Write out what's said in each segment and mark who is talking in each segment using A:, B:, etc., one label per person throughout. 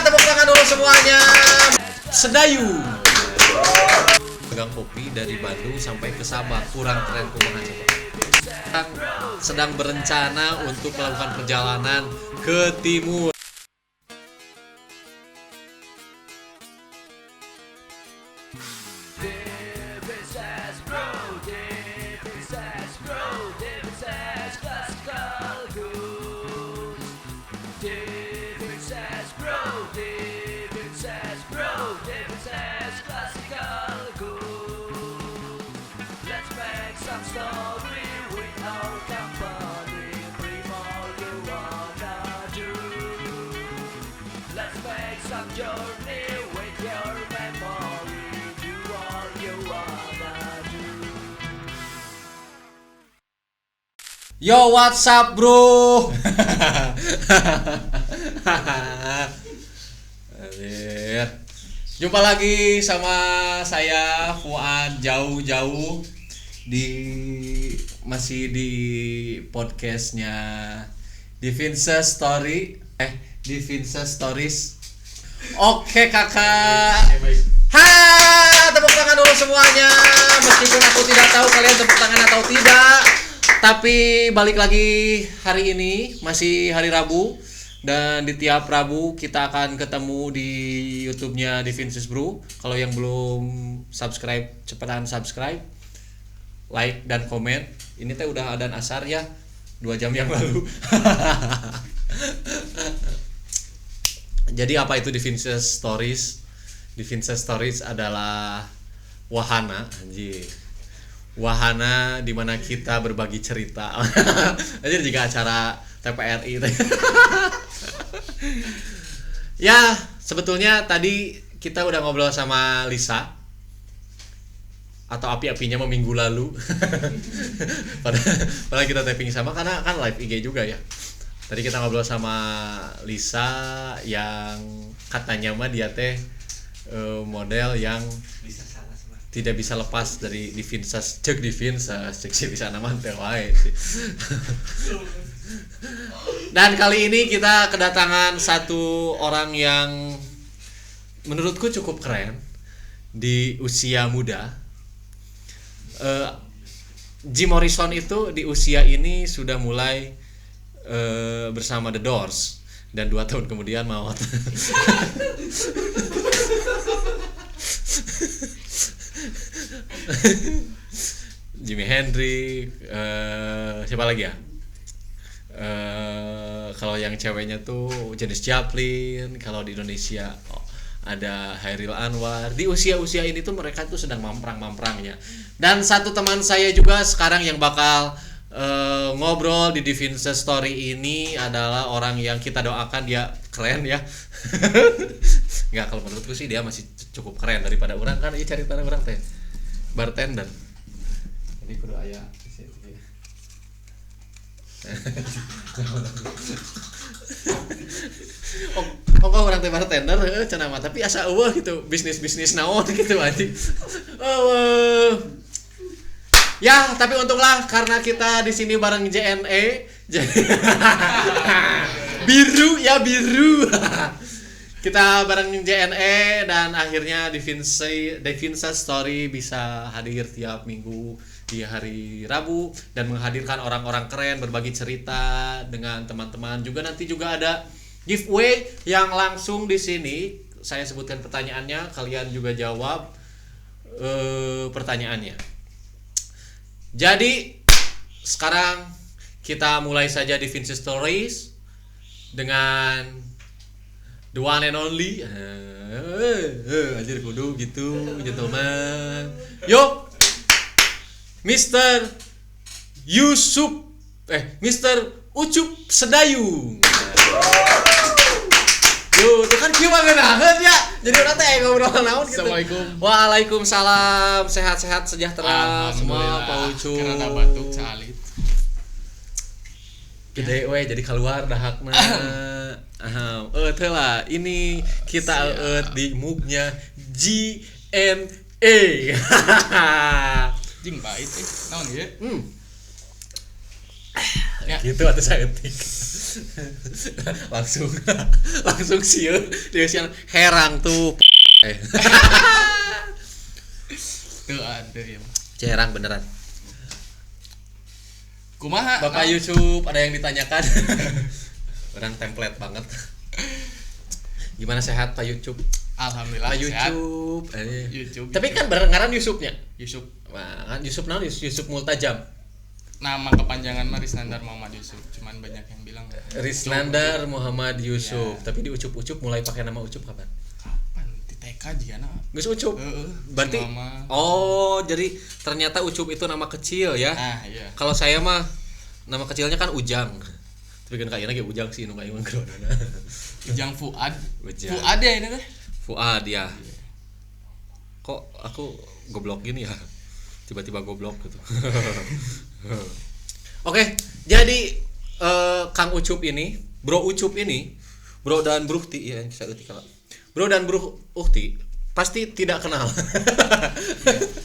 A: Tepuk tangan dulu semuanya. Sedayu. Pegang kopi dari Bandung sampai ke Sabah, kurang keren kumaha coba. Sedang berencana untuk melakukan perjalanan ke timur. Yo, what's up bro? Jumpa lagi sama saya Fuad jauh-jauh masih di podcastnya Divinsa Story, Divinsa Stories. Oke kakak. Hai, tepuk tangan dulu semuanya. Meskipun aku tidak tahu kalian tepuk tangan atau tidak, tapi balik lagi hari ini masih hari Rabu. Dan di tiap Rabu kita akan ketemu di YouTube-nya Divinces Bro. Kalau yang belum subscribe, cepetan subscribe, like dan komen. Ini teh udah adzan asar ya, 2 jam yang lalu. Jadi apa itu Divinces Stories? Divinces Stories adalah wahana, wahana di mana kita berbagi cerita. Jadi juga acara TPRI. Ya, sebetulnya tadi kita udah ngobrol sama Lisa atau api-apinya minggu lalu. Padahal kita typing sama karena kan live IG juga ya. Tadi kita ngobrol sama Lisa yang katanya mah dia teh model yang tidak bisa lepas dari Divinces, cek si bisa nama teh wae. Dan kali ini kita kedatangan satu orang yang menurutku cukup keren di usia muda. Jim Morrison itu di usia ini sudah mulai bersama The Doors dan 2 tahun kemudian maut. Jimi Hendrix, siapa lagi ya? Kalau yang ceweknya tuh Janis Joplin, kalau di Indonesia ada Hairil Anwar. Di usia-usia ini tuh mereka tuh sedang mamprang-mamprangnya. Dan satu teman saya juga sekarang yang bakal ngobrol di Divinces Story ini adalah orang yang kita doakan dia keren ya. Enggak, kalau menurutku sih dia masih cukup keren daripada orang kan. Ini cari tanah orang teh bartender. Jadi kudu aya kok orang teh bartender cenah mah tapi asa eueuh gitu bisnis naon gitu anjing. Ya, tapi untunglah karena kita di sini bareng JNE. Biru. Kita bareng JNE dan akhirnya Divinces Story bisa hadir tiap minggu di hari Rabu dan menghadirkan orang-orang keren berbagi cerita dengan teman-teman. Nanti juga ada giveaway yang langsung di sini. Saya sebutkan pertanyaannya, kalian juga jawab pertanyaannya. Jadi sekarang kita mulai saja Divinces Stories dengan the one and only. Anjir kudu gitu, gentleman. Yuk, Mr. Ucup Sedayu. Tuh kan kieu banget ya. Jadi urang teh ngobrol naon gitu.
B: Assalamualaikum.
A: Waalaikumsalam. Sehat-sehat sejahtera semua Pak Ucup.
B: Karena batuk calit.
A: Gede we jadi keluar dahakna. Teh lah ini kita di mugnya JNE.
B: Jing pahit naon ieu? Ya.
A: Gitu atuh saeutik. langsung sieun dia sian herang tuh.
B: Tuh ada ya.
A: Cerang beneran.
B: Kumaha?
A: Bapak YouTube ada yang ditanyakan. Orang template banget. Gimana sehat Pak YouTube?
B: Alhamdulillah
A: Pak
B: sehat.
A: YouTube.
B: YouTube.
A: Tapi kan ngaran Yusupnya.
B: Yusuf.
A: Wah, Yusuf naon Yusuf Multajam.
B: Nama kepanjangan mah Risnandar Muhammad Yusuf. Cuman banyak yang bilang
A: Risnandar Muhammad Yusuf.
B: Ya.
A: Tapi di ucup-ucup mulai pakai nama ucup kapan?
B: kapan di TK jigana?
A: Geus ucup.
B: Heeh.
A: Berarti oh, jadi ternyata ucup itu nama kecil ya.
B: Ah, iya.
A: Kalau saya mah nama kecilnya kan Ujang. Tapi kan kayaknya ge Ujang sih nu kayeuan kerodana.
B: Ujang Fuad.
A: Ujang.
B: Fuad ya ini teh.
A: Fuad ya. Kok aku goblok gini ya? Tiba-tiba goblok gitu. Oke, jadi Kang Ucup ini, Bro Ucup ini, Bro dan Bro Uhti ya, saya uti kalau. Bro dan Bro Uhti pasti tidak kenal.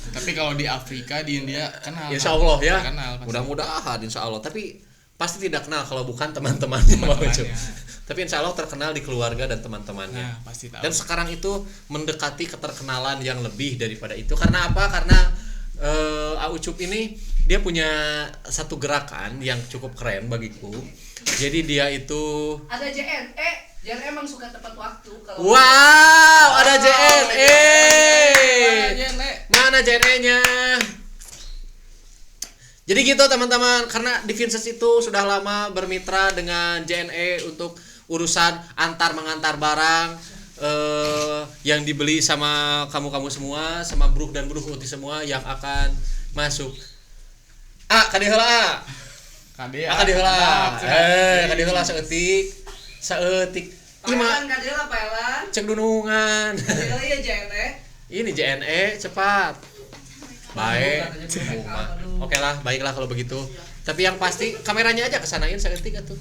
B: Tapi kalau di Afrika, di India kenal.
A: Insya Allah ya.
B: Kenal, pasti.
A: Mudah-mudahan Insya Allah. Tapi pasti tidak kenal kalau bukan teman-temannya Bang Ucup. Tapi Insya Allah terkenal di keluarga dan teman-temannya.
B: Nah, pasti tahu.
A: Dan sekarang itu mendekati keterkenalan yang lebih daripada itu. Karena apa? Karena Ucup ini dia punya satu gerakan yang cukup keren bagiku. Jadi dia itu
C: ada JNE. JNE emang suka tepat waktu kalau
A: wow, ada JNE.
B: Mana
A: Mana JNE-nya? Jadi gitu teman-teman, karena Divinces itu sudah lama bermitra dengan JNE untuk urusan antar mengantar barang yang dibeli sama kamu semua, sama Bruk dan Bruk Uti semua yang akan masuk. Kadi heula. Kadi heula. Kadi heula saeutik.
C: Paelan kadela paelan.
A: Cek dunungan.
C: Kadela ya JNE.
A: Ini JNE cepat. Baik. Oke lah, baiklah kalau begitu. Tapi yang pasti kameranya aja kesanain saeutik atuh.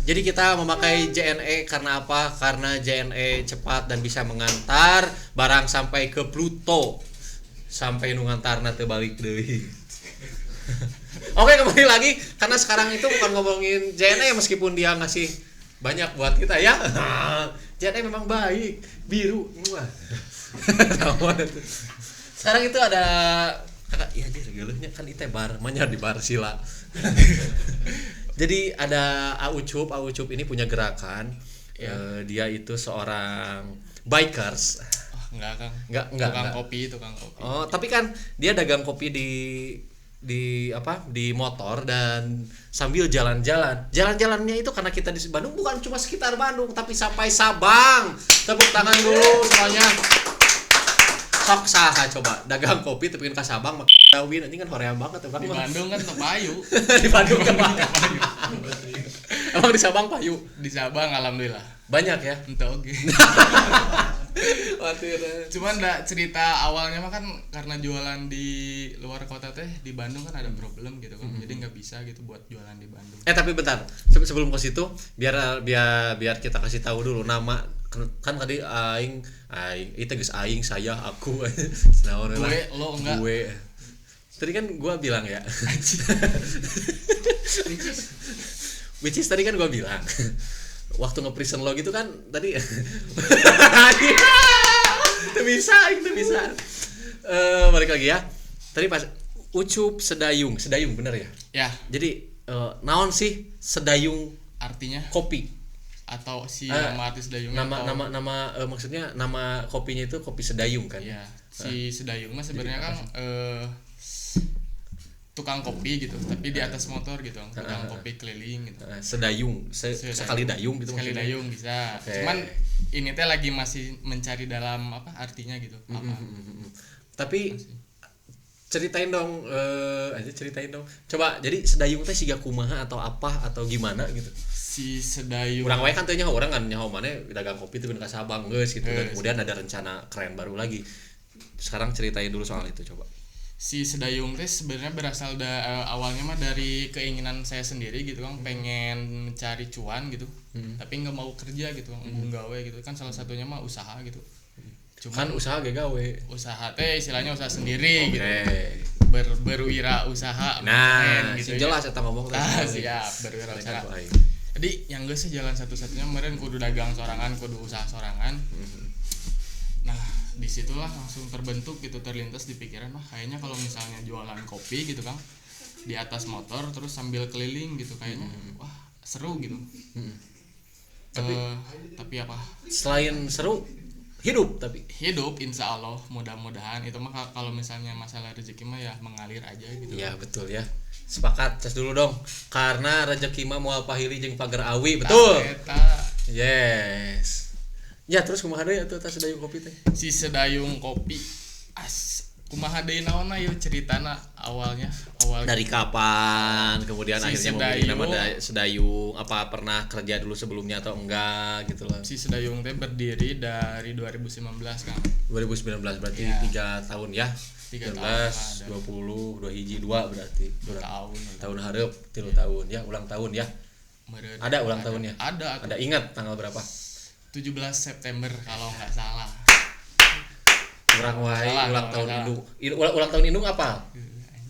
A: Jadi kita memakai JNE karena apa? Karena JNE cepat dan bisa mengantar barang sampai ke Pluto. Sampai nu ngantarna teu balik deui. Oke, kembali lagi karena sekarang itu bukan ngomongin JNE meskipun dia ngasih banyak buat kita ya. JNE memang baik, biru. Sekarang itu ada kakak, iya dia regelenya kan itu bar, manya di bar sila. Jadi ada Aucup ini punya gerakan. Ya. Dia itu seorang bikers.
B: Enggak, Kang.
A: Enggak.
B: Tukang kopi.
A: Oh, tapi kan dia dagang kopi di motor dan sambil jalan-jalan. Jalan-jalannya itu karena kita di Bandung bukan cuma sekitar Bandung tapi sampai Sabang. Tepuk tangan dulu semuanya. Sok saha coba dagang kopi tapi ke Sabang Dawin anjing kan hoream banget
B: Di Bandung kan tuh payu.
A: Di Bandung kan payu. Emang di Sabang payu?
B: Di Sabang alhamdulillah.
A: Banyak ya?
B: Ente oke. Cuman cerita awalnya mah kan karena jualan di luar kota teh di Bandung kan ada problem gitu kan. Jadi enggak bisa gitu buat jualan di Bandung.
A: Tapi bentar. Sebelum ke situ biar kita kasih tahu dulu nama kan tadi aing itu guys aing saya aku
B: gue lo enggak
A: gue tadi kan gue bilang ya which is tadi kan gue bilang waktu nge-present lo gitu kan tadi itu bisa balik lagi ya tadi pas Ucup Sedayung bener ya
B: ya
A: jadi naon sih Sedayung
B: artinya
A: kopi
B: atau si nama artis Sedayungnya
A: nama maksudnya nama kopinya itu kopi Sedayung kan
B: ya si Sedayung mah sebenarnya kan tukang kopi gitu tapi di atas motor gitu tukang kopi keliling gitu
A: Sedayung sekali dayung gitu
B: sekali dayung bisa cuman ini teh lagi masih mencari dalam apa artinya gitu
A: tapi ceritain dong coba jadi Sedayung teh siga kumaha atau apa atau gimana gitu
B: si Sedayung
A: urang wae kan teh nyaho urang kan nyaho maneh dagang kopi teh ka Sabang geus gitu dan kemudian ada rencana keren baru lagi sekarang ceritain dulu soal itu coba
B: si Sedayung teh sebenarnya berasal awalnya mah dari keinginan saya sendiri gitu kan pengen mencari cuan gitu tapi nggak mau kerja gitu gawe gitu kan salah satunya mah usaha gitu
A: cuman kan usaha gawe
B: usaha teh istilahnya usaha sendiri gitu berwirausaha
A: Nah,
B: gitu
A: sing jelas eta ngomong teh.
B: siap berwirausaha. Jadi yang geus jalan satu-satunya meureun kudu dagang sorangan, kudu usaha sorangan. Nah, disitulah langsung terbentuk gitu, terlintas di pikiran, wah kayaknya kalau misalnya jualan kopi gitu Kang di atas motor terus sambil keliling gitu kayaknya wah seru gitu. Tapi apa?
A: Selain seru, hidup
B: insya Allah mudah-mudahan itu mah kalau misalnya masalah rezeki mah ya mengalir aja gitu.
A: Ya betul ya. Sepakat, cas dulu dong. Karena rezeki mah moal pahili jeung pager awi, betul. Yes. Ya terus kumaha deui atuh tas sedayung kopi teh?
B: Si sedayung kopi kumaha deui naonna ieu ceritana awal
A: Dari kapan kemudian
B: si
A: akhirnya memilih nama sedayung, apa pernah kerja dulu sebelumnya atau enggak gitu loh.
B: Si sedayung teh berdiri dari 2019 Kang.
A: 2019 berarti
B: Ya.
A: 3 tahun ya.
B: 3
A: 19,
B: tahun
A: 20, 2 hiji 2 berarti.
B: 2 tahun.
A: Tahun hareup 3 tahun ya, ulang tahun ya.
B: Meureun.
A: Ada ulang tahunnya?
B: Ada.
A: Ada ingat tanggal berapa?
B: 17 September kalau nggak salah.
A: Kurang wae
B: Salah,
A: ulang
B: kalau
A: tahun
B: nggak
A: Indung. Ulang tahun Indung apa?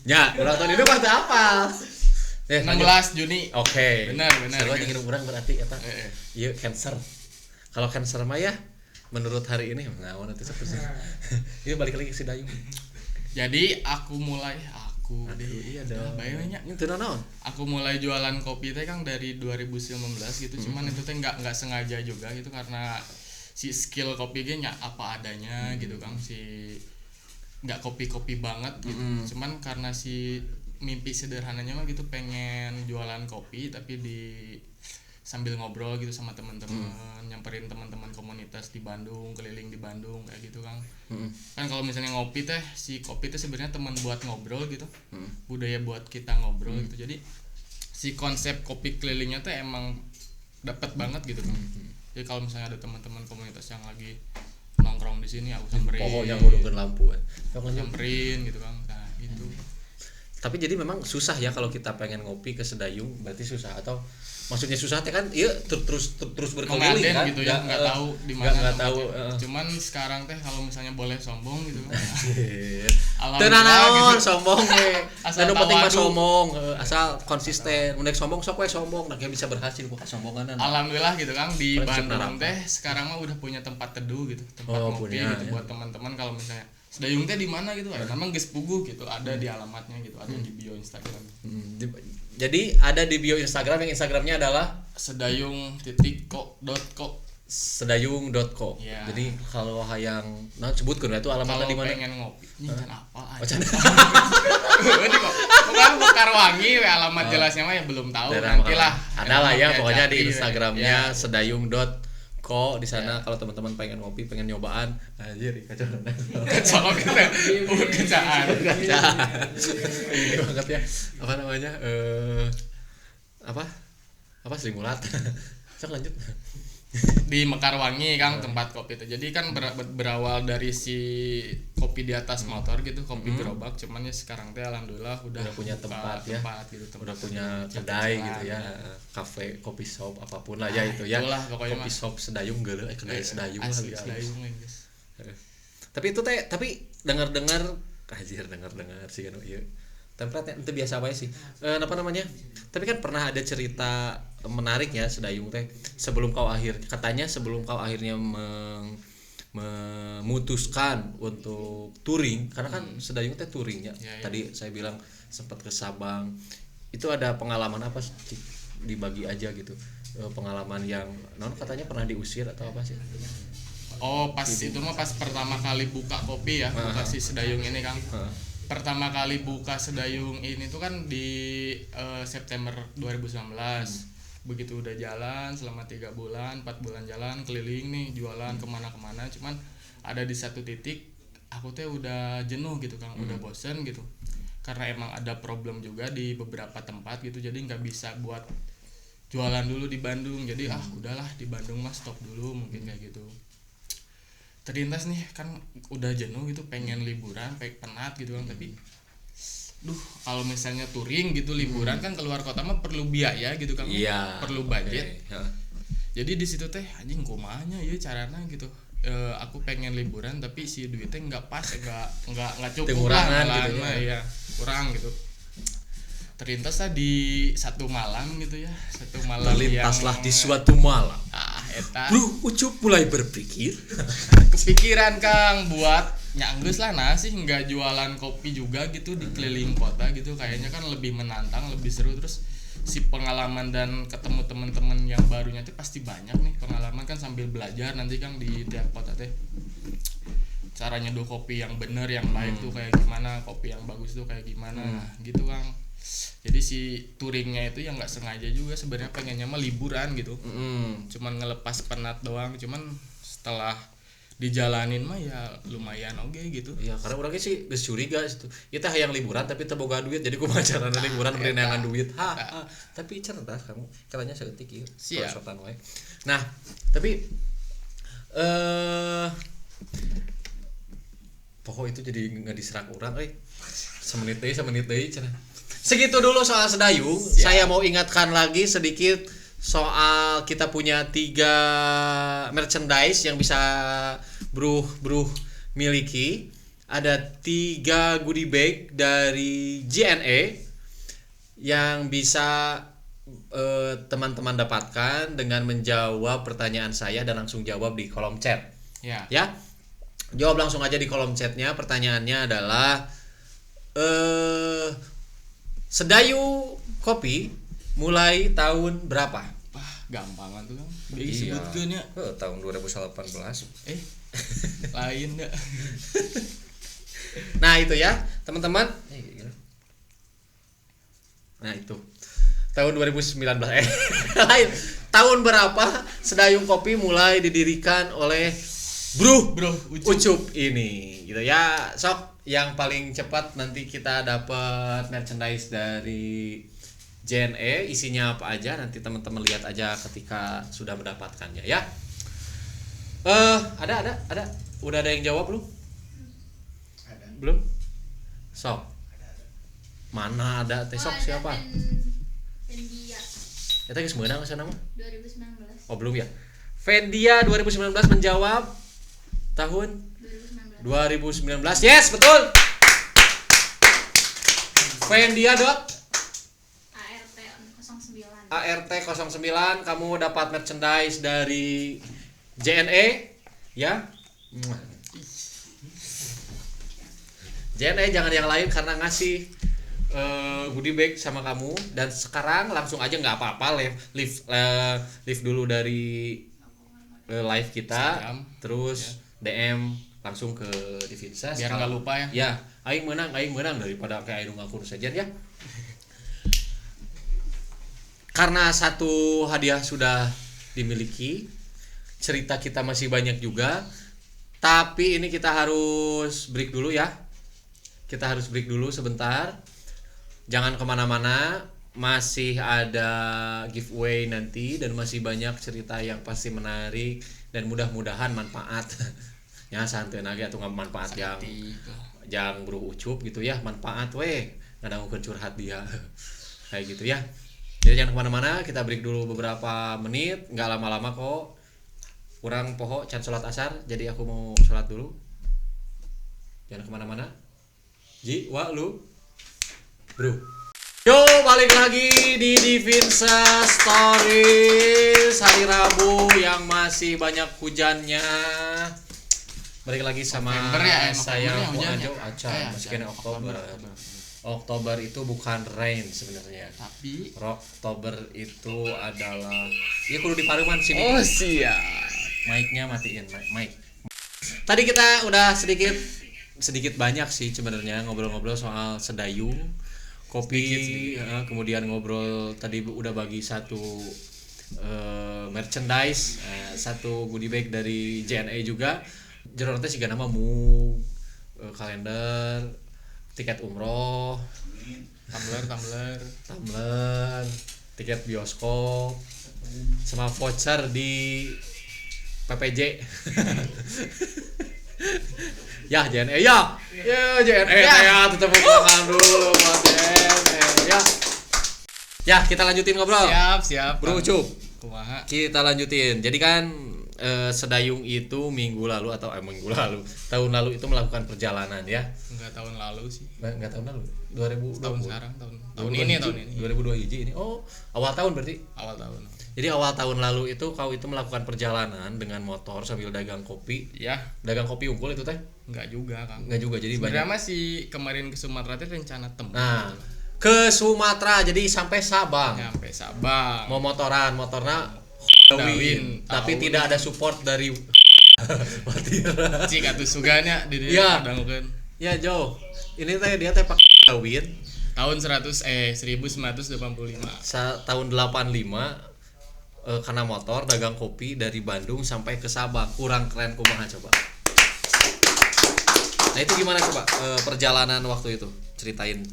A: Ya, ulang tahun Indung pasti apa?
B: 16 Juni.
A: Oke.
B: Benar.
A: Sarua jeung urang berarti eta.
B: Heeh.
A: Ieu Cancer. Kalau Cancer mah ya menurut hari ini naon atuh seperti. Ieu balik lagi ke si Dayung.
B: Jadi aku
A: Iya dong.
B: bayangnya
A: Itu naon?
B: aku mulai jualan kopi teh Kang dari 2019 gitu. Cuman itu teh nggak sengaja juga gitu karena si skill kopi ge nya apa adanya gitu Kang, si nggak kopi banget gitu. Cuman karena si mimpi sederhananya mah gitu pengen jualan kopi tapi sambil ngobrol gitu sama teman-teman, nyamperin teman-teman komunitas di Bandung, keliling di Bandung kayak gitu Kang. Kan kalau misalnya ngopi teh, si kopi teh sebenarnya teman buat ngobrol gitu. Budaya buat kita ngobrol gitu. Jadi si konsep kopi kelilingnya teh emang dapat banget gitu Kang. Jadi kalau misalnya ada teman-teman komunitas yang lagi nongkrong di sini aku samperin.
A: Pohon yang ngudungkeun lampu kan.
B: Samperin gitu Kang. Nah, gitu.
A: Tapi jadi memang susah ya kalau kita pengen ngopi ke Sedayung, berarti susah atau maksudnya susah teh kan iya terus berkeliling
B: Nomaden
A: kan
B: gitu ya, nggak tahu di mana
A: nggak tahu
B: cuman sekarang teh kalau misalnya boleh sombong gitu
A: tenan naon
B: gitu.
A: sombong we
B: Asal
A: anu penting mah
B: tawadu.
A: sombong asal konsisten mun sombong sok we sombong nah bisa berhasil bukan sombongan
B: Alhamdulillah gitu Kang di
A: Prinsip
B: Bandung
A: neraka.
B: teh sekarang mah udah punya tempat teduh gitu, tempat ngopi
A: punya,
B: gitu
A: ya.
B: buat teman-teman kalau misalnya Sedayung teh di mana gitu, memang geus puguh gitu, ada di alamatnya gitu, ada di bio Instagram.
A: Jadi ada di bio Instagram yang Instagramnya adalah
B: sedayung.co.
A: sedayung.co.
B: Ya.
A: Jadi kalau hayang nah sebutkeun itu alamatnya
B: Kalau
A: di mana?
B: pengen ngopi, ini kan apa aja.
A: Can.
B: Bukan Mekarwangi, we alamat jelasnya mah ya belum tahu. Nantilah.
A: Ada lah ya pokoknya di
B: Jati,
A: Instagramnya
B: ya.
A: sedayung.co di sana kalau teman-teman pengen ngopi, pengen nyobaan. Anjir, kacau.
B: Kecolok gitu. Kecaan.
A: Ini banget ya. Apa namanya? Apa Sri Mulat. Sok lanjut.
B: Di Mekarwangi Kang tempat kopi itu. Jadi kan berawal dari si kopi di atas motor gitu, kopi gerobak, cuman ya sekarang teh alhamdulillah udah
A: punya
B: buka
A: tempat ya.
B: gitu,
A: Udah punya kedai gitu ya. Kafe, kopi shop apapun lah ya itu ya.
B: Itulah pokoknya
A: Kopi shop Sedayung geuleuh kedai Sedayung
B: asli
A: halus.
B: Sedayung guys.
A: Tapi itu teh dengar-dengar sih kan ieu. Template itu biasa wae sih. Apa namanya? Tapi kan pernah ada cerita menarik ya Sedayung teh sebelum kau akhirnya memutuskan untuk touring karena kan Sedayung teh touring ya. Tadi saya bilang sempat ke Sabang. Itu ada pengalaman apa sih? Dibagi aja gitu. Pengalaman yang katanya pernah diusir atau apa sih?
B: Oh, pas itu mah pas pertama kali buka kopi ya, buka si Sedayung ini Kang. Pertama kali buka Sedayung ini tuh kan di September 2019. Begitu udah jalan selama 3 bulan, 4 bulan jalan keliling nih jualan kemana-kemana, cuman ada di satu titik aku teh udah jenuh gitu Kang, udah bosen gitu. Karena emang ada problem juga di beberapa tempat gitu, jadi nggak bisa buat jualan dulu di Bandung. Jadi udahlah di Bandung mah stop dulu mungkin kayak gitu. Terlintas nih kan udah jenuh gitu, pengen liburan, penat gitu kan, tapi kalau misalnya touring gitu liburan kan keluar kota mah perlu biaya gitu kan, perlu budget. Jadi di situ teh anjing kumanya ya carana gitu. Aku pengen liburan tapi si duitnya nggak pas, nggak cukup
A: Pengurangan
B: lah
A: gitu ya.
B: ya kurang gitu. Terlintas lah di satu malam gitu ya, satu malam
A: Terlintaslah
B: yang,
A: di suatu malam.
B: eta
A: Bro Ucup mulai berpikir.
B: kepikiran Kang buat nyanggus lah sih nggak jualan kopi juga gitu di keliling kota gitu, kayaknya kan lebih menantang, lebih seru, terus si pengalaman dan ketemu teman-teman yang barunya tuh pasti banyak nih pengalaman kan, sambil belajar nanti Kang di tiap kota teh cara nyeduh kopi yang bener yang baik tuh kayak gimana, kopi yang bagus tuh kayak gimana. Nah, gitu Kang. Jadi si touringnya itu yang nggak sengaja juga sebenarnya pengennya mah liburan gitu, cuman ngelepas penat doang, cuman setelah dijalanin mah ya lumayan oke gitu.
A: Iya, karena orangnya sih geus curiga situ. Kita hayang liburan tapi teu boga duit, jadi kumaha carana liburan beri neangan duit. Tapi cerdas kamu, caranya saeutik ieu.
B: Siap.
A: Sosokan wae. Nah, tapi pokok itu jadi ngediserak urang euy. Semenit deui cenah. Segitu dulu soal Sedayung.
B: Siap.
A: Saya mau ingatkan lagi sedikit soal kita punya 3 merchandise yang bisa Bro miliki. Ada 3 goodie bag dari JNE yang bisa teman-teman dapatkan dengan menjawab pertanyaan saya dan langsung jawab di kolom chat.
B: Ya.
A: Ya, jawab langsung aja di kolom chatnya. Pertanyaannya adalah Sedayu Kopi mulai tahun berapa?
B: Wah, gampangan tuh Kang.
A: Iya.
B: Disebutkeun ya.
A: Tahun 2018.
B: Lain dah.
A: Nah itu ya teman-teman. Nah itu tahun 2019 lain. Tahun berapa Sedayung Kopi mulai didirikan oleh Bro Ucup ini gitu ya. Sok yang paling cepat nanti kita dapat merchandise dari JNE, isinya apa aja nanti teman-teman lihat aja ketika sudah mendapatkannya ya. Ada udah ada yang jawab belum? Belum? Sok. Mana ada teh sok siapa?
D: Fendia
A: Eta geus meunang sana mah?
D: 2019.
A: Oh belum ya. Fendia 2019 menjawab tahun 2019. Yes, betul. Fendia ART 09 kamu dapat merchandise dari JNE ya. JNE jangan yang lain karena ngasih goodie bag sama kamu. Dan sekarang langsung aja nggak apa-apa live dulu dari live kita
B: Instagram.
A: terus DM langsung ke Divinsa
B: Biar nggak lupa ya.
A: Ya, aing menang daripada kayak aing ngaku saja ya. Karena satu hadiah sudah dimiliki, cerita kita masih banyak juga. Tapi ini kita harus break dulu ya. Kita harus break dulu sebentar. Jangan kemana-mana, masih ada giveaway nanti dan masih banyak cerita yang pasti menarik dan mudah-mudahan manfaat. Ya santai nage atau nggak manfaat yang Bro Ucup gitu ya, manfaat weh ngadanggukeun curhat dia kayak gitu ya. Jadi jangan kemana-mana, kita break dulu beberapa menit, nggak lama-lama kok. Kurang poho can sholat asar, jadi aku mau sholat dulu. Jangan kemana-mana. Wa lu Bro. Yo balik lagi di Divinsa Stories hari Rabu yang masih banyak hujannya. Balik lagi sama
B: November ya,
A: saya
B: November ya
A: Ajo
B: hujannya.
A: Aca, masih kena Oktober. Oktober itu bukan rain sebenarnya.
B: Tapi
A: Oktober itu adalah ya kudu diparuman sini.
B: oh siap.
A: Mic-nya matiin, mic. Tadi kita udah sedikit banyak sih sebenarnya ngobrol-ngobrol soal Sedayung Kopi,
B: Sedikit.
A: kemudian ngobrol tadi udah bagi satu merchandise, satu goodie bag dari JNE juga. Jero teh siga nama kalender, tiket umroh,
B: Tumbler.
A: tiket bioskop, sama voucher di PPJ. Ya JNE ya. Ya JNE ya tetap tangan dulu buat JNE ya. Ya, kita lanjutin ngobrol.
B: Siap.
A: Bro Ucup.
B: kumaha.
A: Kita lanjutin. Jadi kan Sedayung itu minggu lalu tahun lalu itu melakukan perjalanan ya.
B: Enggak tahun lalu sih.
A: Enggak tahun lalu. 2020.
B: Tahun sekarang tahun ini.
A: 2002 hiji ini. Oh, awal tahun berarti.
B: Awal tahun.
A: Jadi awal tahun lalu itu kau itu melakukan perjalanan dengan motor sambil dagang kopi.
B: Ya,
A: Dagang kopi unggul itu teh?
B: enggak juga Kang.
A: Enggak juga. Jadi
B: Sebenarnya
A: banyak.
B: masih kemarin ke Sumatera teh rencana temen.
A: Nah, ke Sumatera jadi sampai Sabang.
B: Nyampe Sabang.
A: Mau motornya
B: Dawin,
A: tapi
B: tahu.
A: tidak ada support dari Watira.
B: Cik atuh suganya di dia
A: Iya.
B: dangukeun.
A: Ya Jo, ini teh dia teh pakai Dawin
B: Tahun 1985.
A: tahun 85 karena motor dagang kopi dari Bandung sampai ke Sabang. Kurang keren kumaha coba. Nah itu gimana coba perjalanan waktu itu ceritain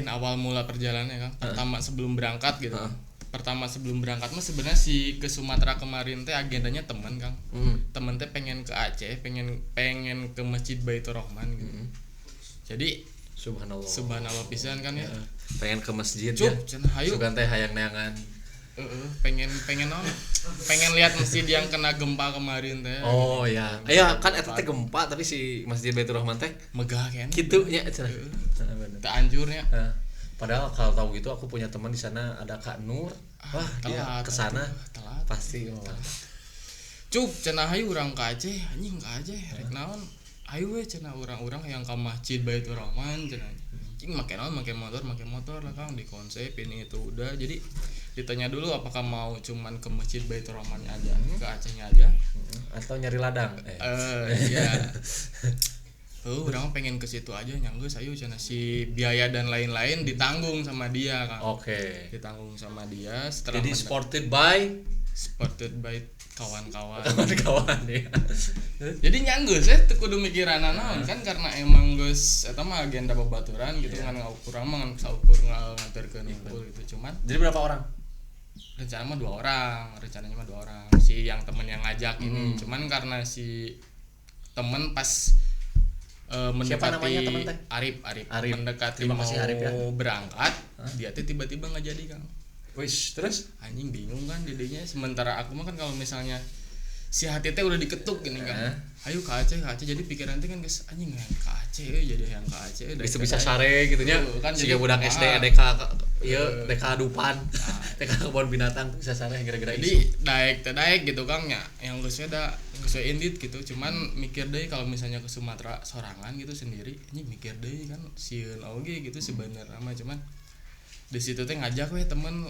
B: Awal mula perjalanannya Kang. Pertama sebelum berangkat gitu.
A: Heeh.
B: Pertama sebelum berangkat mah sebenarnya si ke Sumatera kemarin teh agendanya temen Kang. Temen teh pengen ke Aceh, pengen ke Masjid Baitur Rahman gitu. Jadi subhanallah pisan kan ya.
A: pengen ke masjid
B: Cuk,
A: ya
B: cenah hayu.
A: sugan teh hayang neangan.
B: Pengen naon? Pengen lihat masjid yang kena gempa kemarin teh.
A: Oh ya kan eta teh gempa tapi si Masjid Baitur Rahman teh
B: Megah kan.
A: kitu nya cenah.
B: Teu anjurnya.
A: Nah, padahal kalau tahu gitu aku punya teman di sana ada Kak Nur. Wah, dia
B: telat,
A: kesana
B: telat.
A: pasti.
B: Cuk, cenah hayu urang ka Aceh, anjing ka Aceh rek naon? Hayu we cenah urang-urang yang ka Masjid Baitur Rahman cenah. Anjing make naon, make motor lah Kang, di konsep ini itu udah. Jadi ditanya dulu apakah mau cuman ke Masjid Baitur Rahman aja, ke Acehnya aja.
A: Atau nyari ladang.
B: Iya. Urang pengen ke situ aja nyanggeus ayo cenah si biaya dan lain-lain ditanggung sama dia Kang.
A: Oke.
B: Ditanggung sama dia setelah
A: Jadi supported by
B: by kawan-kawan.
A: kawan-kawan ya.
B: Jadi nyanggeus teu kudu mikiran naon kan karena emang geus eta mah agenda babaturan gitu kan urang mah ngan saukur nganterkeun unggul gitu cuman
A: Jadi berapa orang?
B: rencananya mah 2 orang si yang temen yang ngajak ini cuman karena si temen pas mendekati
A: namanya temen teh?
B: Arif. Mendekati
A: Terima
B: mau
A: kasih, Arif, ya.
B: berangkat dia teh tiba-tiba nggak jadi Kang.
A: Wis, terus
B: Anjing bingung kan didinya sementara aku mah kan kalau misalnya si hati teh udah diketuk gini kan. Ayo ke Aceh jadi pikiran teh kan guys anjing yang ke Aceh jadi yang ke Aceh
A: bisa sare gitu nya.
B: Kan
A: Siga
B: jadi
A: budak
B: kumaha.
A: SD DK ieu DK Dupan. DK kebun binatang bisa sare gara-gara
B: Jadi
A: isu.
B: daek gitu Kang nya yang geus indit gitu cuman mikir deui kalau misalnya ke Sumatera sorangan gitu sendiri anjing mikir deui kan sieun oge gitu sebenarnya mah cuman di situ teh ngajak we temen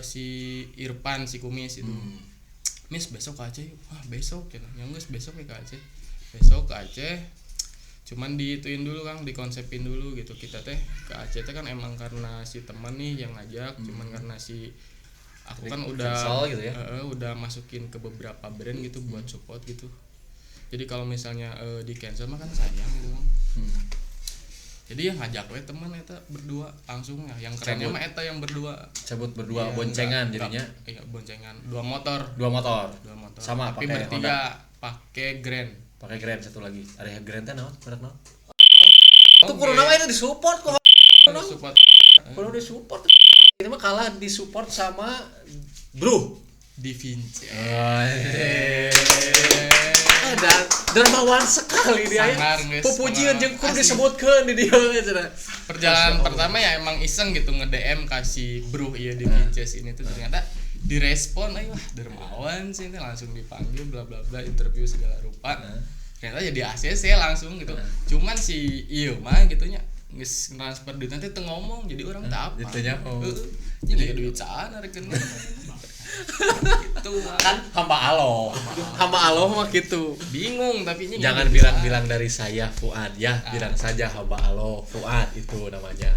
B: si Irfan si Kumis itu. Mis besok ke Aceh. Wah, besok cenah. Yang geus besok we ke Aceh. Besok ke Aceh. Cuman diituin dulu Kang, dikonsepin dulu gitu. Kita teh ke Aceh teh kan emang karena si teman nih yang ngajak, cuman karena si aku kan udah
A: cancel gitu ya.
B: udah masukin ke beberapa brand gitu buat support gitu. Jadi kalau misalnya di cancel mah kan sayang gitu Kang. Jadi yang ngajak we temen eta berdua langsung ya. Yang kerennya mah eta yang berdua.
A: Cabut berdua
B: Iya,
A: boncengan
B: enggak,
A: jadinya.
B: iya boncengan 2 motor.
A: 2 motor. Sama
B: Tapi
A: pakai
B: bertiga pakai Grand.
A: Pakai Grand satu lagi. Ada Grand teh naon? Merek naon?
B: Oke.
A: Tuh kudu nama itu disupport kok.
B: Support
A: Kudu disupport. Ini mah kalah disupport sama Bro.
B: Di Vinci.
A: Dan dermawan sekali dia ya.
B: Sangar, guys.
A: Pupujian jeung kudu
B: Asli.
A: disebutkeun di dieu cenah.
B: Perjalanan pertama ya emang iseng gitu nge-DM kasih Bro iya di Vinces ini tuh ternyata direspon ayo wah dermawan sih ini langsung dipanggil bla bla bla interview segala rupa. Ternyata jadi ACC langsung gitu. Cuman si ieu mah gitunya geus transfer duit nanti teu ngomong jadi orang teu apa.
A: Ditunya, oh.
B: Jadi duit sana rekeun. Gitu
A: Kan hamba Allah mah gitu.
B: bingung tapi ini
A: Jangan
B: nggak
A: bilang-bilang dari saya Fuad ya, bilang saja hamba Allah Fuad itu namanya.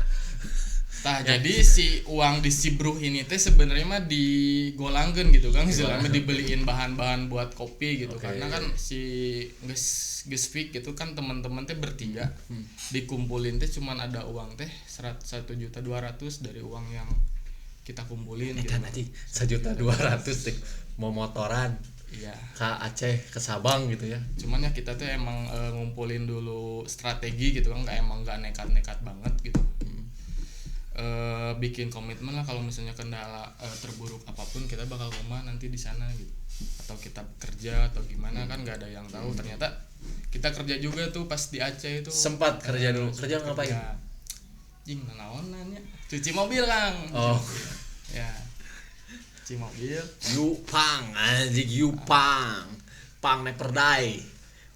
B: Nah, jadi si uang di si Bruh ini teh sebenarnya mah digolangkeun gitu kan, istilahnya dibeliin bahan-bahan buat kopi gitu.
A: Oke.
B: Karena kan si geus fix gitu kan teman-teman teh bertiga. Dikumpulin teh cuman ada uang teh 1.200.000 dari uang yang kita kumpulin gitu.
A: Eta nanti 1.200.000 teh mau motoran
B: Iya.
A: ke Aceh ke Sabang gitu ya.
B: Cuman ya kita tuh emang ngumpulin dulu strategi gitu kan, nggak nekat-nekat banget gitu. bikin komitmen lah kalau misalnya kendala terburuk apapun kita bakal koma nanti di sana gitu, atau kita kerja atau gimana kan nggak ada yang tahu. Ternyata kita kerja juga tuh pas di Aceh itu
A: Sempat kerja dulu. Kerja ngapain?
B: Jing naonannya cuci mobil Kang.
A: Oh.
B: Ya cuci mobil,
A: Yupang anjing Yupang. Pang neperdai.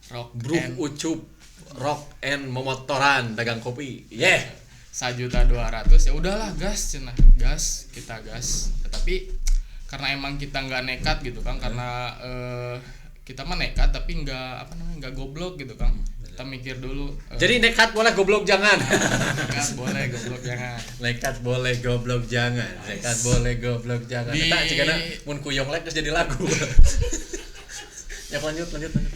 B: rock
A: Bruk
B: and
A: ucup rock and memotoran dagang kopi. Yeah.
B: 1.200.000 ya udahlah gas cenah, kita gas. Tapi karena emang kita nggak nekat gitu Kang, karena kita mah nekat tapi nggak goblok gitu Kang. Kita mikir dulu.
A: Jadi nekat boleh, goblok jangan.
B: Nekat boleh, goblok jangan.
A: Nekat boleh, goblok jangan. Nekat boleh, goblok jangan. Eta cigana mun kuyong lek geus jadi lagu. Ya lanjut.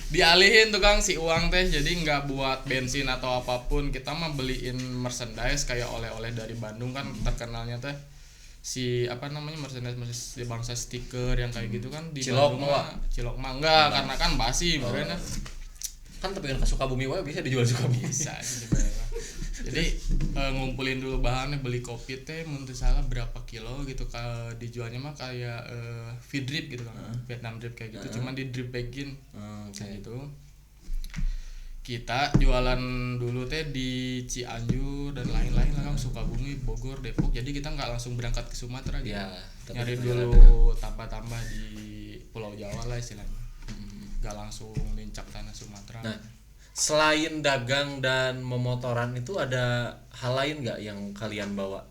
B: Dialihin tuh Kang si uang teh, jadi nggak buat bensin atau apapun, kita mah beliin merchandise kayak oleh-oleh dari Bandung kan terkenalnya teh si merchandise di bangsa stiker yang kayak gitu kan di
A: Cilok
B: Bandung mah. Cilok mah enggak, karena kan basi benernya.
A: Kan tapi kan ke Sukabumi wae bisa dijual Sukabumi.
B: Bisa sih sebenarnya. Jadi ngumpulin dulu bahannya, beli kopi teh menurut salah berapa kilo gitu, dijualnya mah kayak feed drip gitu kan, Vietnam drip kayak gitu, cuman di drip bagin kayak gitu. Kita jualan dulu teh di Cianjur dan lain-lain lah Kang, Sukabumi, Bogor, Depok. Jadi kita nggak langsung berangkat ke Sumatera gitu.
A: Ya,
B: Nyari dulu tambah-tambah di Pulau Jawa lah istilahnya. Nggak langsung lincak tanah Sumatera.
A: Nah, selain dagang dan memotoran itu ada hal lain nggak yang kalian bawa?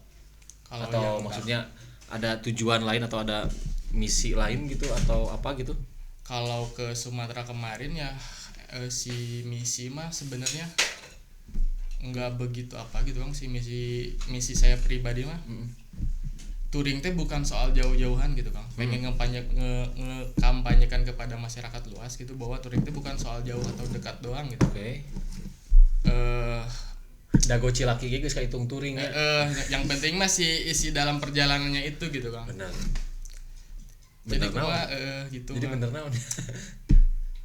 B: Kalau
A: Atau
B: yang
A: maksudnya ada tujuan lain atau ada misi lain gitu atau apa gitu?
B: kalau ke Sumatera kemarin ya si misi mah sebenarnya nggak begitu apa gitu Bang, si misi saya pribadi mah. Touring teh bukan soal jauh-jauhan gitu Kang. Pengen ngekampanyekan kepada masyarakat luas gitu bahwa touring teh bukan soal jauh atau dekat doang gitu.
A: Oke. Dago Cilaki ge geus kahitung touring ya.
B: Yang penting mah si isi dalam perjalanannya itu gitu Kang.
A: Benar.
B: Jadi
A: Bener naon?
B: gitu.
A: Jadi
B: Bang.
A: bener naon?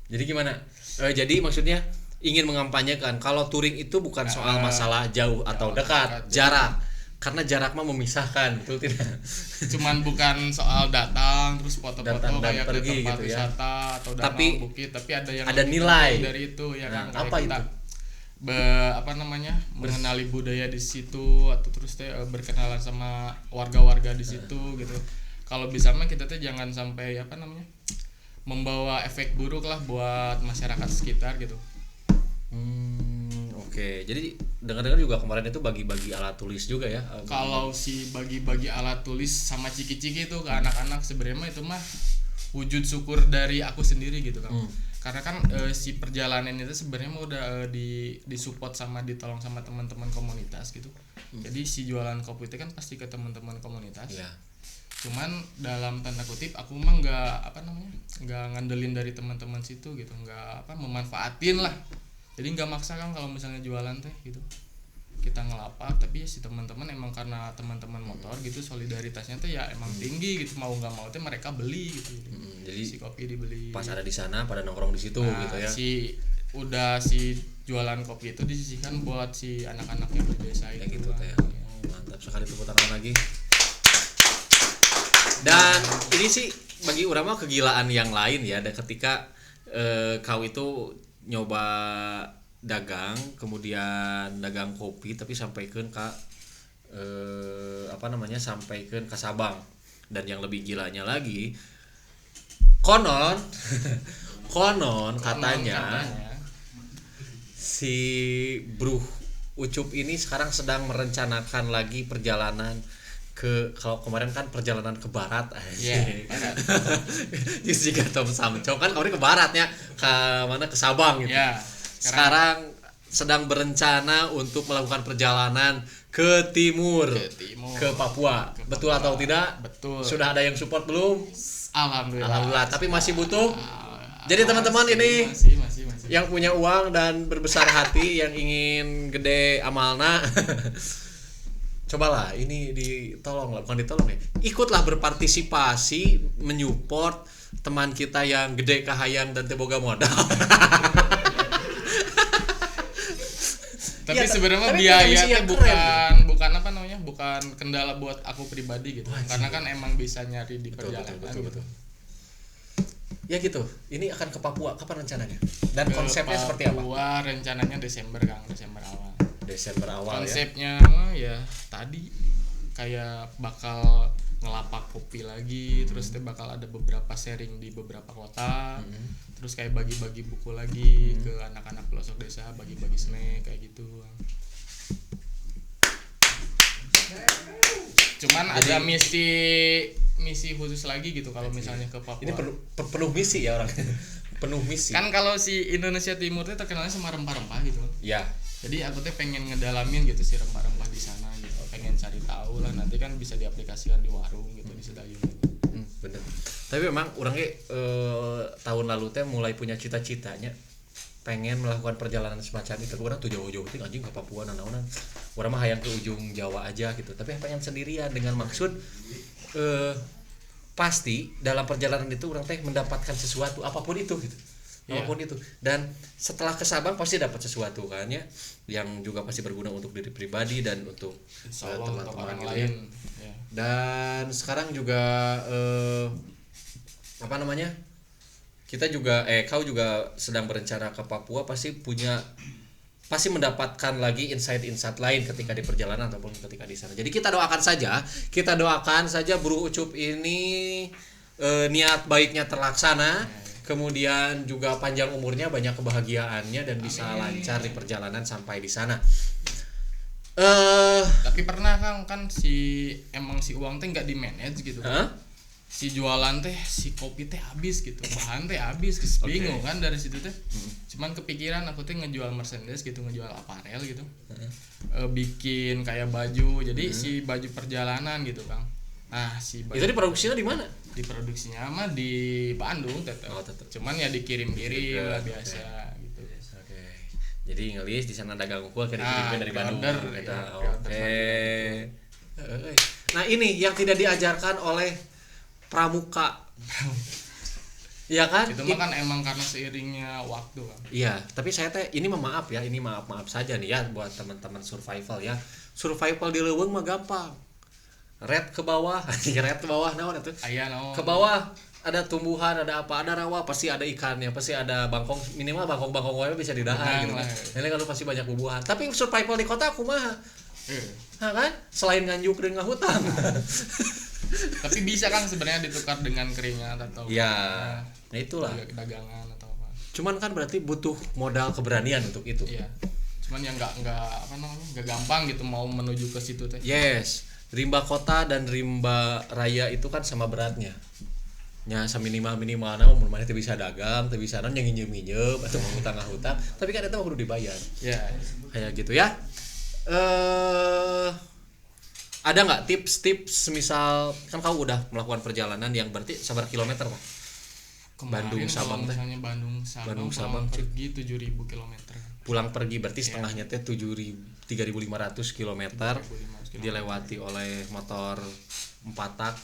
A: Jadi gimana? Jadi maksudnya ingin mengampanyekan kalau touring itu bukan soal masalah jauh atau dekat, jarak. Karena jarak mah memisahkan, betul tidak?
B: Cuman bukan soal datang terus foto-foto
A: Datang dan
B: kayak ke
A: pergi
B: tempat
A: gitu ya.
B: wisata atau danau
A: Tapi
B: bukit, tapi ada yang
A: ada
B: lebih
A: nilai
B: penting dari itu ya
A: Nah,
B: kan, kayak
A: apa
B: kita
A: itu?
B: mengenali budaya di situ atau terus berkenalan sama warga-warga di situ gitu. Kalau bisa mah kita teh jangan sampai membawa efek buruk lah buat masyarakat sekitar gitu.
A: Oke. Jadi dengar-dengar juga kemarin itu bagi-bagi alat tulis juga ya.
B: Kalau si bagi-bagi alat tulis sama ciki-ciki itu ke anak-anak sebenarnya itu mah wujud syukur dari aku sendiri gitu kan. Karena kan si perjalanan itu sebenarnya mah udah disupport sama ditolong sama teman-teman komunitas gitu. Jadi si jualan kopi itu kan pasti ke teman-teman komunitas.
A: Iya.
B: Cuman dalam tanda kutip aku mah nggak ngandelin dari teman-teman situ gitu, nggak memanfaatin lah. Jadi nggak maksa kan kalau misalnya jualan teh gitu, kita ngelapak, tapi ya si teman-teman emang karena teman-teman motor gitu solidaritasnya teh ya emang tinggi gitu, mau nggak mau teh mereka beli gitu.
A: Jadi
B: si kopi dibeli.
A: pas ada di sana pada nongkrong di situ gitu ya.
B: Si jualan kopi itu disisihkan buat si anak-anak yang di desa
A: Kayak
B: itu.
A: gitu teh. Mantap sekali, tepuk tangan lagi. Dan ini sih bagi urang mah kegilaan yang lain ya, ada ketika kau itu nyoba dagang, kemudian dagang kopi tapi sampaikan ke sampaikan ke Sabang. Dan yang lebih gilanya lagi konon katanya si Bro Ucup ini sekarang sedang merencanakan lagi perjalanan kalau kemarin kan perjalanan ke barat aja.
B: Barat.
A: Just jika Tom Samco kan kemarin ke baratnya ke Sabang gitu.
B: Ya.
A: Sekarang sedang berencana untuk melakukan perjalanan ke timur, ke Papua. Betul atau tidak?
B: Betul.
A: Sudah ada yang support belum?
B: Alhamdulillah.
A: Tapi masih butuh. Jadi teman-teman ini
B: masih.
A: yang punya uang dan berbesar hati yang ingin gede amalna cobalah ini bukan ditolong ya, ikutlah berpartisipasi menyupport teman kita yang gede kahayang dan teboga modal.
B: Tapi
A: Ya,
B: sebenarnya
A: tapi
B: biaya
A: misi
B: teh
A: yang
B: bukan
A: keren.
B: bukan kendala buat aku pribadi gitu.
A: Wah,
B: Karena kan emang bisa nyari di
A: betul,
B: perjalanan.
A: betul. Ya gitu. Ini akan ke Papua kapan rencananya? Dan konsepnya seperti apa?
B: Papua rencananya Desember Kang, Desember awal.
A: Desember awal
B: Konsepnya mah ya tadi kayak bakal ngelapak kopi lagi, terus teh bakal ada beberapa sharing di beberapa kota, terus kayak bagi-bagi buku lagi ke anak-anak pelosok desa, bagi-bagi snack kayak gitu. Cuman ada misi khusus lagi gitu kalau misalnya ke Papua.
A: Ini penuh misi ya orang. Penuh misi.
B: Kan kalau si Indonesia Timur teh terkenalnya sama rempah-rempah gitu.
A: Ya.
B: Jadi aku teh pengen ngedalamin gitu si rempah-rempah di sana gitu. Pengen cari tahu lah, nanti kan bisa diaplikasikan di warung gitu di Sedayung.
A: Bener. Tapi memang orangnya tahun lalu teh mulai punya cita-citanya pengen melakukan perjalanan semacam itu. Orang tuh jauh-jauh teh anjing ke Papua naon-naonan. Orang mah hayang ke ujung Jawa aja gitu. Tapi pengen sendirian dengan maksud pasti dalam perjalanan itu orang teh mendapatkan sesuatu apapun itu gitu. Apapun itu. Dan setelah ke Sabang pasti dapat sesuatu kan ya, yang juga pasti berguna untuk diri pribadi dan untuk
B: teman-teman orang
A: gitu
B: lain.
A: ya. Dan sekarang juga apa namanya? Kita juga kau juga sedang berencana ke Papua, pasti mendapatkan lagi insight lain ketika di perjalanan ataupun ketika di sana. Jadi kita doakan saja Bro Ucup ini niat baiknya terlaksana. Kemudian juga panjang umurnya, banyak kebahagiaannya dan bisa lancar di perjalanan sampai di sana.
B: Tapi pernah kan si uang teh nggak di manage gitu. Si jualan teh si kopi teh habis gitu, bahan teh habis, bingung kan dari situ teh. Cuman kepikiran aku teh ngejual merchandise gitu, ngejual aparel gitu. Bikin kayak baju, jadi si baju perjalanan gitu Kang. Nah si baju
A: itu diproduksinya di mana?
B: Diproduksinya mah di Bandung tetap. Cuman ya dikirim-kirim lah biasa gitu.
A: Oke. Jadi ngelis di sana dagang unggul kirim-kirimnya dari Bandung. Oke. Nah, ini yang tidak diajarkan oleh pramuka. Iya kan?
B: Itu mah kan emang karena seiringnya waktu kan.
A: Iya, tapi saya teh ini maaf ya, ini maaf saja nih ya buat teman-teman survival ya. Survival di leuweung mah gampang. Red ke bawah, naon atuh?
B: Aya naon?
A: Ke bawah ada tumbuhan, ada apa, ada rawa, pasti ada ikannya, pasti ada bangkong, minimal bangkong wae bisa didahar gitu. Ini kalau pasti banyak bubuhan. Tapi survival di kota kumaha? Nah kan, selain nganjuk dan ngahutang.
B: Tapi bisa kan sebenarnya ditukar dengan keringat atau
A: ya, nah itulah
B: dagangan atau apa.
A: Cuman kan berarti butuh modal keberanian untuk itu.
B: Iya. Cuman yang enggak apa namanya? Enggak gampang gitu mau menuju ke situ teh.
A: Yes. Rimba kota dan rimba raya itu kan sama beratnya. Nya minimal na mun maneh teu bisa dagang, teu bisa naon yang nginjem atau ngutang-ngutang, tapi kan eta kudu dibayar.
B: Ya.
A: Kayak gitu ya. Ada nggak tips misal kan kau udah melakukan perjalanan yang berarti sabar kilometer Pak? Bandung Sabang teh.
B: Misalnya Bandung Sabang pergi 7.000 km.
A: Pulang pergi berarti setengahnya teh 3.500 km dilewati oleh motor 4 tak.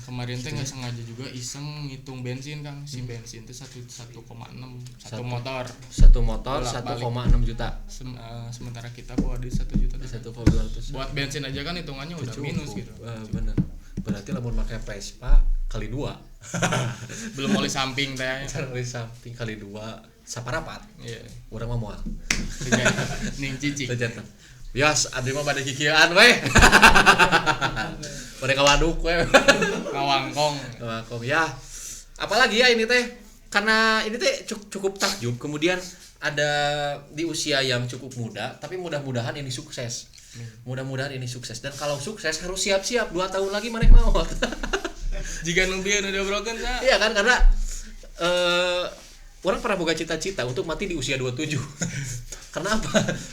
B: Kemarin teh nggak sengaja juga iseng ngitung bensin Kang. Si bensin teh 1,6 satu motor
A: 1,6 juta.
B: Sementara kita bawa di 1 juta.
A: 1,200.
B: Buat bensin aja kan hitungannya udah
A: cukup.
B: Minus gitu.
A: Bener. Berarti lamun pakai Vespa kali 2.
B: Belum oli samping teh.
A: Oli samping kali 2 saparapat.
B: Iya.
A: Urang mah moal.
B: Ning cicing.
A: Yas, abdi mah bade kikieuan we. Bade ka waduk we.
B: Kawangkong
A: ya. Apalagi ya ini teh karena ini teh cukup takjub, kemudian ada di usia yang cukup muda, tapi mudah-mudahan ini sukses. Mudah-mudahan ini sukses, dan kalau sukses harus siap-siap 2 tahun lagi maneh maot.
B: Jika numpieun udah broken sa.
A: Iya kan, karena orang pernah boga cita-cita untuk mati di usia 27. Karena apa?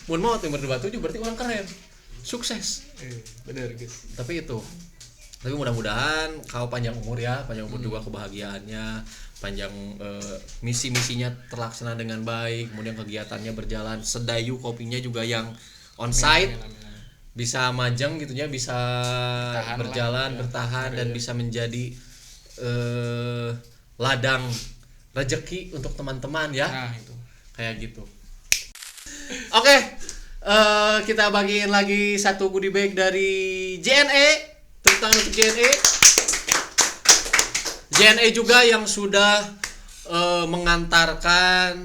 A: Mun maot umur 27 berarti orang keren. Sukses.
B: Bener guys.
A: Tapi mudah-mudahan kau panjang umur ya, panjang umur juga kebahagiaannya, panjang misi-misinya terlaksana dengan baik, kemudian kegiatannya berjalan, Sedayu kopinya juga yang on-site. Bisa majeng gitunya, bisa berjalan, bertahan dan bisa menjadi ladang rezeki untuk teman-teman ya.
B: Nah, itu.
A: Kayak gitu. Oke. Kita bagiin lagi satu goodie bag dari JNE, tepuk tangan untuk JNE. JNE juga yang sudah mengantarkan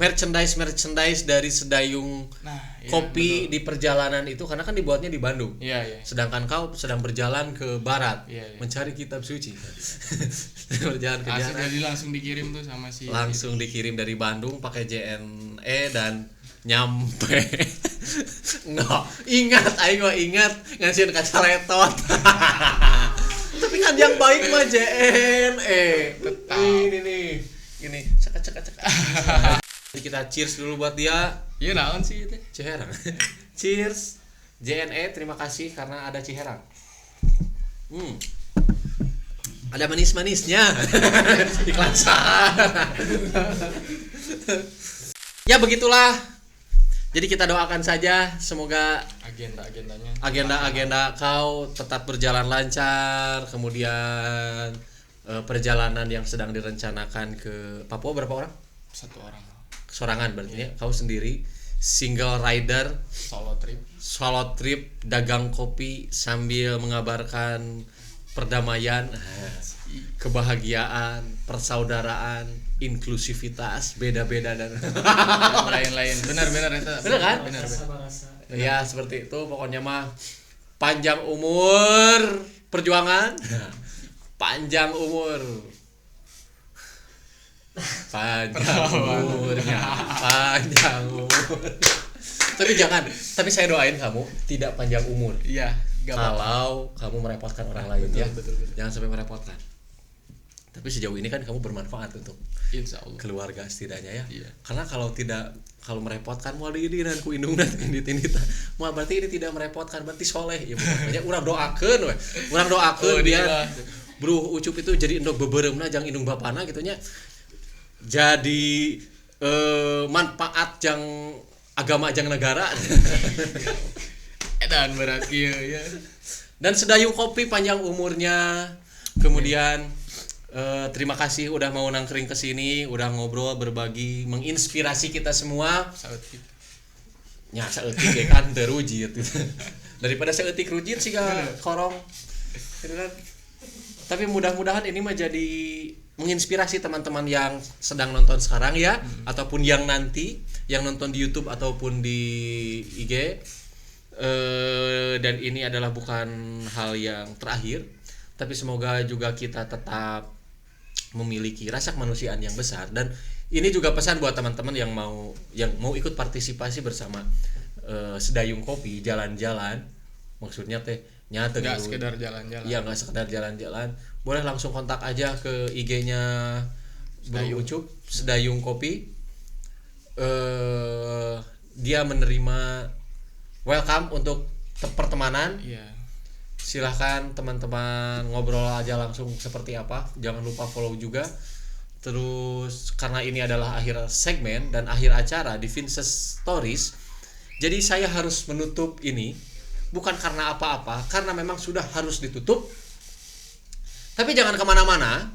A: merchandise dari Sedayung
B: Iya,
A: Kopi di perjalanan itu, karena kan dibuatnya di Bandung.
B: Iya.
A: Sedangkan kau sedang berjalan ke barat,
B: Iya.
A: mencari kitab suci. Berjalan ke
B: Asli
A: jalan.
B: jadi langsung dikirim tuh sama si
A: Langsung dikirim dari Bandung pakai JNE dan nyampe. Nggak, ingat ngasih kaca letot. Tapi kan yang baik mah JNE. Ini nih. Ini cek. Jadi kita cheers dulu buat dia.
B: Iya naon sih itu.
A: Ciherang. Cheers. JNE, terima kasih karena ada Ciherang. Ada manis-manisnya. Iklan sana. Ya begitulah. Jadi kita doakan saja semoga agenda kau tetap berjalan lancar, kemudian perjalanan yang sedang direncanakan ke Papua berapa orang?
B: 1 orang.
A: Sorangan berarti ya, kau sendiri single rider solo trip dagang kopi sambil mengabarkan perdamaian, kebahagiaan, persaudaraan, inklusivitas, beda-beda dan
B: lain-lain. Benar itu.
A: Benar kan?
B: Benar.
A: Ya seperti itu pokoknya mah. Panjang umur perjuangan. Panjang umur. Panjang umur. Tapi saya doain kamu tidak panjang umur.
B: Iya,
A: Kalau kamu merepotkan orang lain,
B: betul,
A: ya.
B: betul.
A: Jangan sampai merepotkan. Tapi sejauh ini kan kamu bermanfaat untuk
B: Insya Allah.
A: keluarga setidaknya ya.
B: Iya.
A: Karena kalau merepotkan mau diidinan ku indungna tindit-tindit. Mau berarti ini tidak merepotkan, berarti soleh ya. Makanya urang doakeun we. Urang doakeun biar Bro Ucup itu jadi endog bebereumna jang indung bapana gitu nya. Jadi manfaat jang agama jang negara.
B: Dan berarti ya.
A: Dan Sedayung Kopi panjang umurnya. Kemudian terima kasih udah mau nangkring ke sini, udah ngobrol, berbagi, menginspirasi kita semua. Nya saeutik ge kan teu rujit. Daripada saeutik rujit sih korong. Gitu kan. Tapi mudah-mudahan ini mah jadi menginspirasi teman-teman yang sedang nonton sekarang ya, ataupun yang nanti yang nonton di YouTube ataupun di IG. Dan ini adalah bukan hal yang terakhir, tapi semoga juga kita tetap memiliki rasa kemanusiaan yang besar. Dan ini juga pesan buat teman-teman yang mau ikut partisipasi bersama Sedayung Kopi jalan-jalan, maksudnya teh nyata
B: nggak sekedar jalan-jalan.
A: Iya, nggak sekedar jalan-jalan, boleh langsung kontak aja ke IG-nya Bro Ucup Sedayung Kopi. Dia menerima welcome untuk pertemanan.
B: Iya.
A: Silahkan teman-teman ngobrol aja langsung seperti apa. Jangan lupa follow juga. Terus karena ini adalah akhir segmen dan akhir acara di Vinces Stories, jadi saya harus menutup ini bukan karena apa-apa, karena memang sudah harus ditutup. Tapi jangan kemana-mana.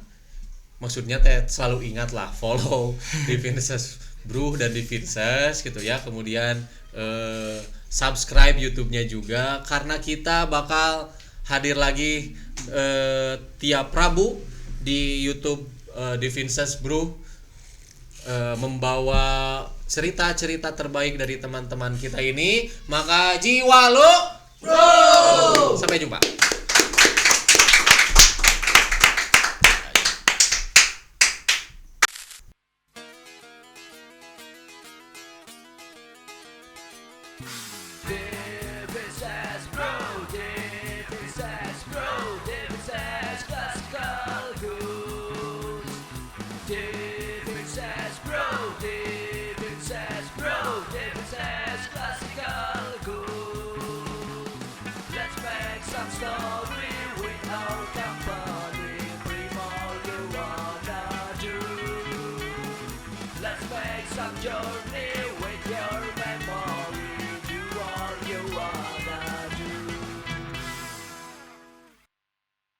A: Maksudnya selalu ingatlah follow di Vinces Bro dan di Vinces gitu ya. Kemudian subscribe YouTube-nya juga, karena kita bakal hadir lagi tiap Rabu di YouTube di Vinces Bro, membawa cerita-cerita terbaik dari teman-teman kita ini. Maka jiwa lu bro. Sampai jumpa.
E: David says, bro, David says, classical.